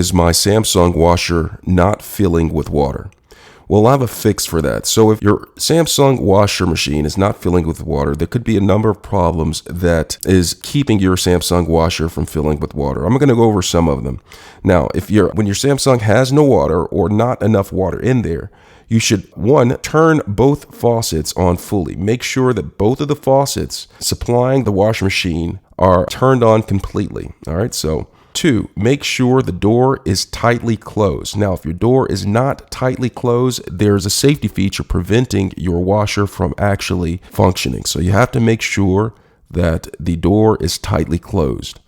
Is my Samsung washer not filling with water? Well, I have a fix for that. So if your Samsung washer machine is not filling with water, there could be a number of problems that is keeping your Samsung washer from filling with water. I'm going to go over some of them. Now, when your Samsung has no water or not enough water in there, you should, one, turn both faucets on fully. Make sure that both of the faucets supplying the washing machine are turned on completely. All right, so two, make sure the door is tightly closed. Now, if your door is not tightly closed, there's a safety feature preventing your washer from actually functioning. So you have to make sure that the door is tightly closed.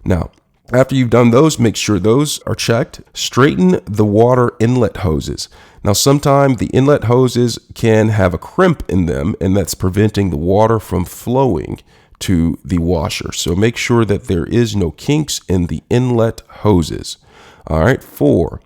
Now, after you've done those, make sure those are checked. Straighten the water inlet hoses. Now, sometimes the inlet hoses can have a crimp in them, and that's preventing the water from flowing to the washer. So make sure that there is no kinks in the inlet hoses. All right. 4,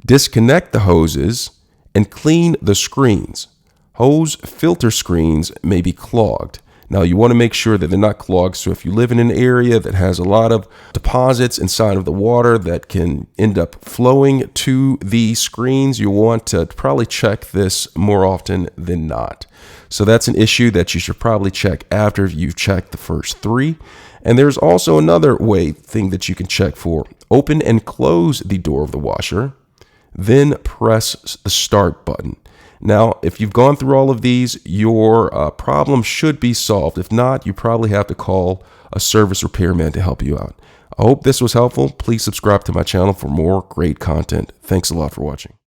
disconnect the hoses and clean the screens. Hose filter screens may be clogged. Now, you want to make sure that they're not clogged. So if you live in an area that has a lot of deposits inside of the water that can end up flowing to the screens, you want to probably check this more often than not. So that's an issue that you should probably check after you've checked the first 3. And there's also another thing that you can check for. Open and close the door of the washer, then press the start button. Now, if you've gone through all of these, your problem should be solved. If not, you probably have to call a service repairman to help you out. I hope this was helpful. Please subscribe to my channel for more great content. Thanks a lot for watching.